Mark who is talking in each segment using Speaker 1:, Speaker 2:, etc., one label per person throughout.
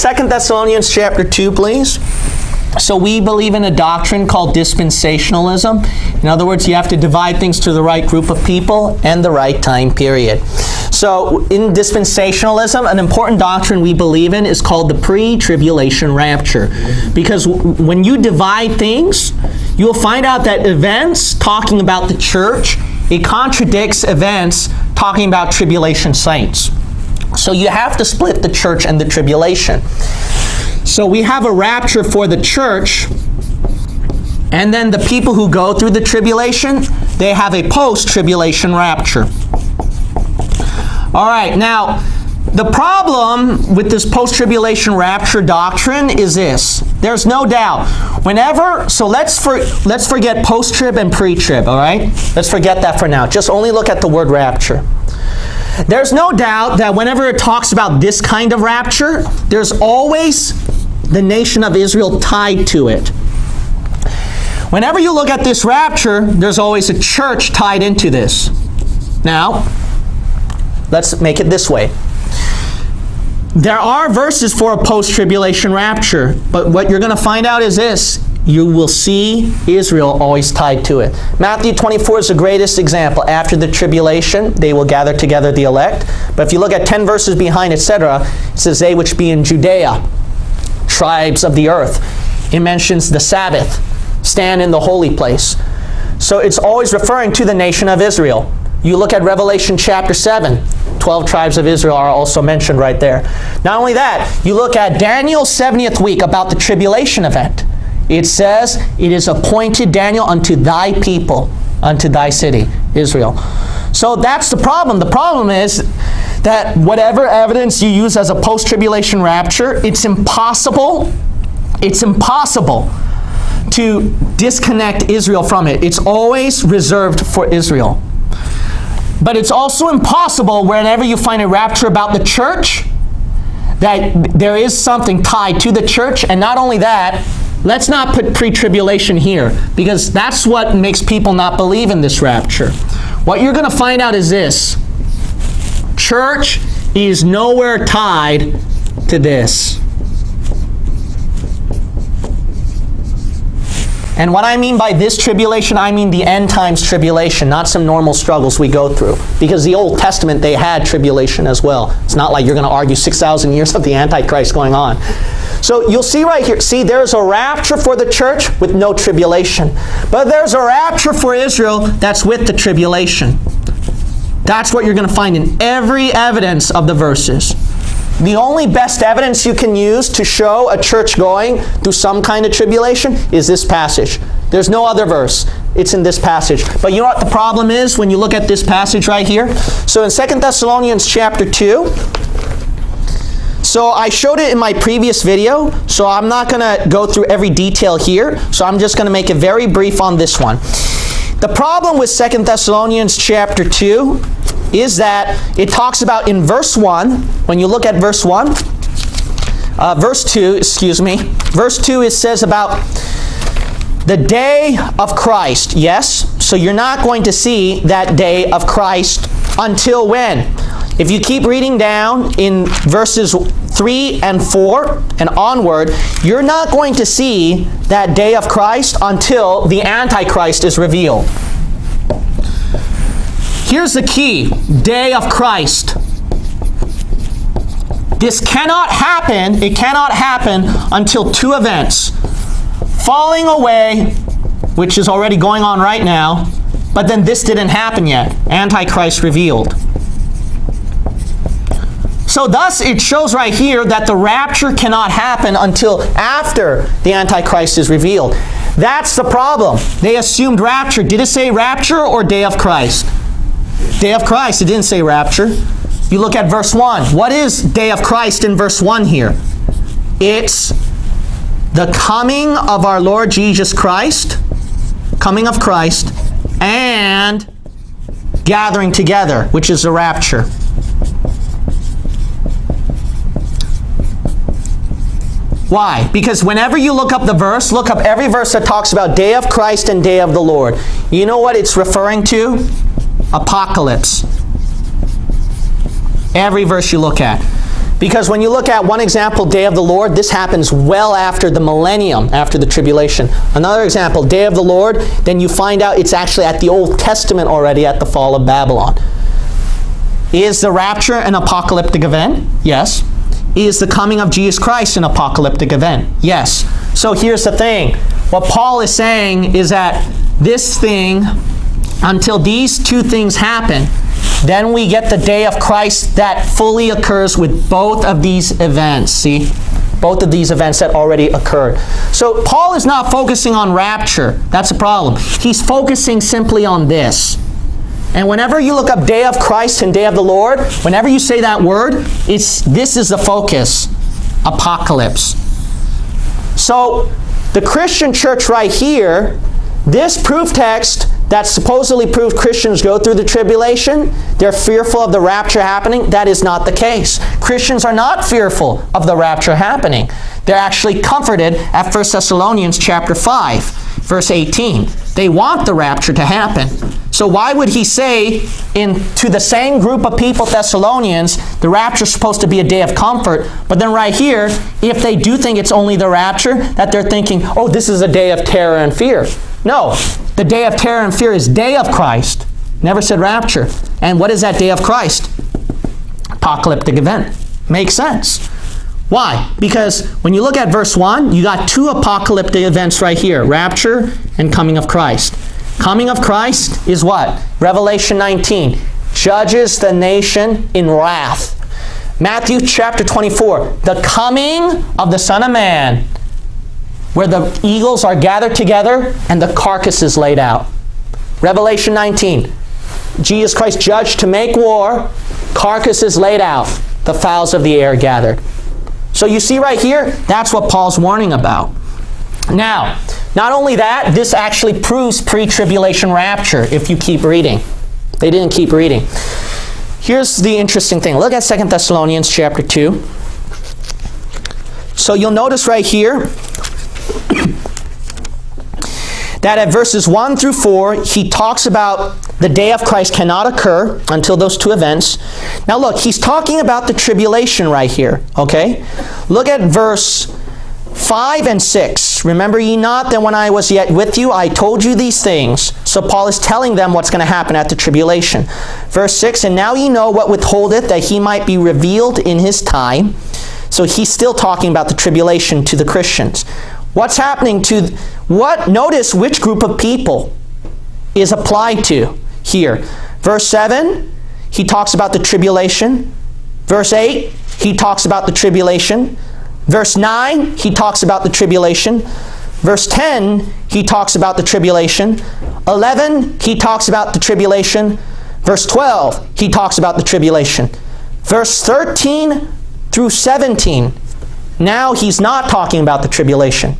Speaker 1: 2 Thessalonians chapter 2, please. So we believe in a doctrine called dispensationalism. In other words, you have to divide things to the right group of people and the right time period. So in dispensationalism, an important doctrine we believe in is called the pre-tribulation rapture. Because when you divide things, you'll find out that events talking about the church, it contradicts events talking about tribulation saints. So you have to split the church and the tribulation. So we have a rapture for the church, and then the people who go through the tribulation, they have a post-tribulation rapture. All right, now, the problem with this post-tribulation rapture doctrine is this. There's no doubt. So let's forget post-trib and pre-trib, all right? Let's forget that for now. Just only look at the word rapture. There's no doubt that whenever it talks about this kind of rapture, there's always the nation of Israel tied to it. Whenever you look at this rapture, there's always a church tied into this. Now, let's make it this way. There are verses for a post-tribulation rapture, but what you're going to find out is this. You will see Israel always tied to it. Matthew 24 is the greatest example. After the tribulation, they will gather together the elect. But if you look at 10 verses behind, etc., it says, they which be in Judea, tribes of the earth. It mentions the Sabbath, stand in the holy place. So it's always referring to the nation of Israel. You look at Revelation chapter 7, 12 tribes of Israel are also mentioned right there. Not only that, you look at Daniel's 70th week about the tribulation event. It says, it is appointed, Daniel, unto thy people, unto thy city, Israel. So that's the problem. The problem is that whatever evidence you use as a post-tribulation rapture, it's impossible to disconnect Israel from it. It's always reserved for Israel. But it's also impossible whenever you find a rapture about the church, that there is something tied to the church. And not only that, let's not put pre-tribulation here, because that's what makes people not believe in this rapture. What you're going to find out is this. Church is nowhere tied to this. And what I mean by this tribulation, I mean the end times tribulation, not some normal struggles we go through. Because the Old Testament, they had tribulation as well. It's not like you're going to argue 6,000 years of the Antichrist going on. So you'll see right here, see, there's a rapture for the church with no tribulation. But there's a rapture for Israel that's with the tribulation. That's what you're going to find in every evidence of the verses. The only best evidence you can use to show a church going through some kind of tribulation is this passage. There's no other verse. It's in this passage. But you know what the problem is when you look at this passage right here? So in 2 Thessalonians chapter 2, so I showed it in my previous video, so I'm not going to go through every detail here, so I'm just going to make it very brief on this one. The problem with 2 Thessalonians chapter 2 is that it talks about in verse 1, when you look at verse 2, verse 2 it says about the day of Christ. Yes, so you're not going to see that day of Christ until when? If you keep reading down in verses 3 and 4 and onward, you're not going to see that day of Christ until the Antichrist is revealed. Here's the key, day of Christ. This cannot happen, it cannot happen until two events. Falling away, which is already going on right now, but then this didn't happen yet. Antichrist revealed. So thus it shows right here that the rapture cannot happen until after the Antichrist is revealed. That's the problem. They assumed rapture. Did it say rapture or day of Christ? Day of Christ. It didn't say rapture. You look at verse 1. What is day of Christ in verse 1 here? It's the coming of our Lord Jesus Christ, coming of Christ, and gathering together, which is the rapture. Why? Because whenever you look up the verse, look up every verse that talks about day of Christ and day of the Lord. You know what it's referring to? Apocalypse. Every verse you look at. Because when you look at one example, day of the Lord, this happens well after the millennium, after the tribulation. Another example, day of the Lord, then you find out it's actually at the Old Testament already at the fall of Babylon. Is the rapture an apocalyptic event? Yes. Is the coming of Jesus Christ an apocalyptic event? Yes. So here's the thing. What Paul is saying is that this thing, until these two things happen, then we get the day of Christ that fully occurs with both of these events. See? Both of these events that already occurred. So Paul is not focusing on rapture. That's a problem. He's focusing simply on this. And whenever you look up day of Christ and day of the Lord, whenever you say that word, this is the focus. Apocalypse. So the Christian church right here, this proof text that supposedly proved Christians go through the tribulation, they're fearful of the rapture happening. That is not the case. Christians are not fearful of the rapture happening. They're actually comforted at 1 Thessalonians chapter 5, verse 18. They want the rapture to happen. So why would he say to the same group of people, Thessalonians, the rapture is supposed to be a day of comfort, but then right here, if they do think it's only the rapture, that they're thinking, oh, this is a day of terror and fear. No, the day of terror and fear is day of Christ. Never said rapture. And what is that day of Christ? Apocalyptic event. Makes sense. Why? Because when you look at verse 1, you got two apocalyptic events right here. Rapture and coming of Christ. Coming of Christ is what? Revelation 19. Judges the nation in wrath. Matthew chapter 24. The coming of the Son of Man, where the eagles are gathered together and the carcass is laid out. Revelation 19. Jesus Christ judged to make war. Carcass is laid out. The fowls of the air gathered. So you see right here, that's what Paul's warning about. Now, not only that, this actually proves pre-tribulation rapture if you keep reading. They didn't keep reading. Here's the interesting thing. Look at 2 Thessalonians chapter 2. So you'll notice right here that at verses 1 through 4, he talks about the day of Christ cannot occur until those two events. Now look, he's talking about the tribulation right here, okay? Look at verse 5 and 6. Remember ye not that when I was yet with you, I told you these things. So Paul is telling them what's going to happen at the tribulation. Verse 6, and now ye know what withholdeth, that he might be revealed in his time. So he's still talking about the tribulation to the Christians. What's happening to notice which group of people is applied to here. Verse 7, he talks about the tribulation. Verse 8, he talks about the tribulation. Verse 9, he talks about the tribulation. Verse 10, he talks about the tribulation. 11, he talks about the tribulation. Verse 12, he talks about the tribulation. Verse 13 through 17, now he's not talking about the tribulation.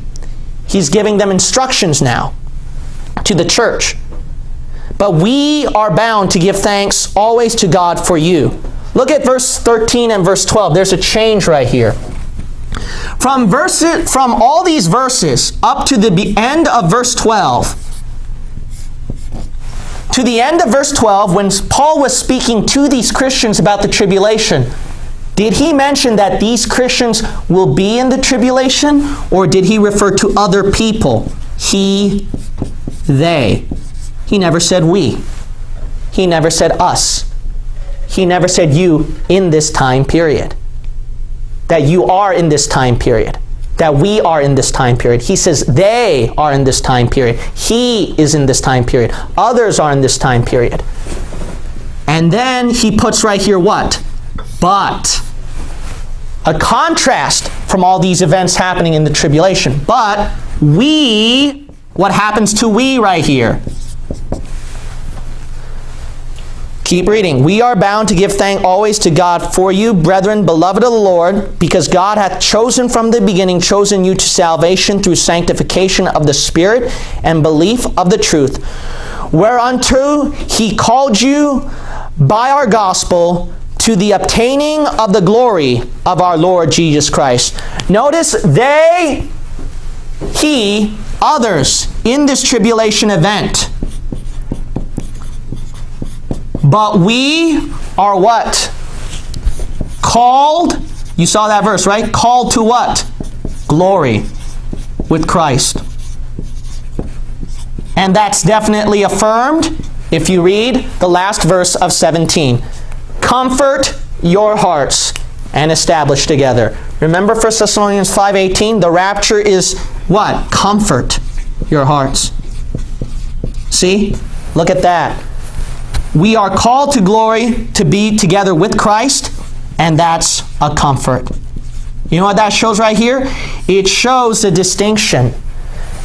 Speaker 1: He's giving them instructions now to the church. But we are bound to give thanks always to God for you. Look at verse 13 and verse 12. There's a change right here. From all these verses up to the end of verse 12, to the end of verse 12, when Paul was speaking to these Christians about the tribulation, did he mention that these Christians will be in the tribulation, or did he refer to other people? He, they. He never said we. He never said us. He never said you in this time period. That you are in this time period. That we are in this time period. He says they are in this time period. He is in this time period. Others are in this time period. And then he puts right here what? But. A contrast from all these events happening in the tribulation. But we, what happens to we right here? Keep reading. We are bound to give thanks always to God for you, brethren, beloved of the Lord, because God hath chosen from the beginning, chosen you to salvation through sanctification of the Spirit and belief of the truth, whereunto he called you by our gospel, to the obtaining of the glory of our Lord Jesus Christ. Notice they, he, others in this tribulation event. But we are what? Called You saw that verse, right? Called to what? Glory with Christ. And that's definitely affirmed if you read the last verse of 17. Comfort your hearts and establish together. Remember 1 Thessalonians 5:18? The rapture is what? Comfort your hearts. See? Look at that. We are called to glory to be together with Christ, and that's a comfort. You know what that shows right here? It shows the distinction.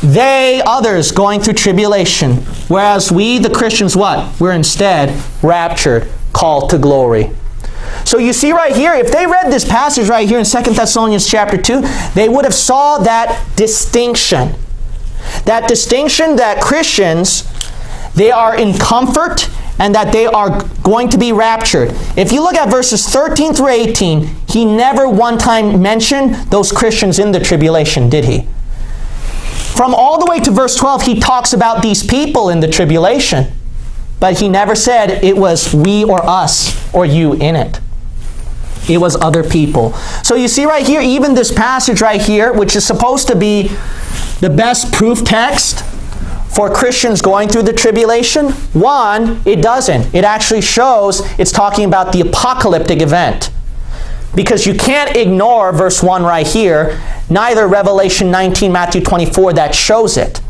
Speaker 1: They, others, going through tribulation, whereas we, the Christians, what? We're instead raptured, called to glory. So you see right here, if they read this passage right here in 2 Thessalonians chapter 2, they would have saw that distinction. That distinction that Christians, they are in comfort and that they are going to be raptured. If you look at verses 13 through 18, he never one time mentioned those Christians in the tribulation, did he? From all the way to verse 12, he talks about these people in the tribulation. But he never said it was we or us or you in it. It was other people. So you see right here, even this passage right here, which is supposed to be the best proof text for Christians going through the tribulation, one, it doesn't. It actually shows it's talking about the apocalyptic event. Because you can't ignore verse 1 right here, neither Revelation 19, Matthew 24, that shows it.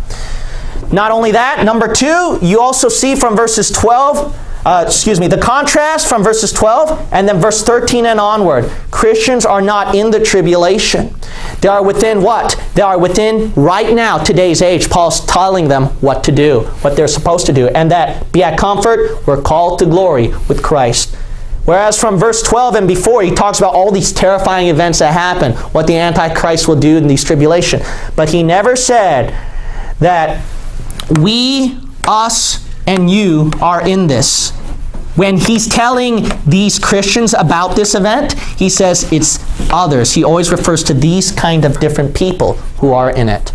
Speaker 1: Not only that, number 2, you also see from verses 12, the contrast from verses 12 and then verse 13 and onward. Christians are not in the tribulation. They are within what? They are within right now, today's age. Paul's telling them what to do, what they're supposed to do. And that, be at comfort, we're called to glory with Christ. Whereas from verse 12 and before, he talks about all these terrifying events that happen, what the Antichrist will do in these tribulation. But he never said that we, us, and you are in this. When he's telling these Christians about this event, he says it's others. He always refers to these kind of different people who are in it.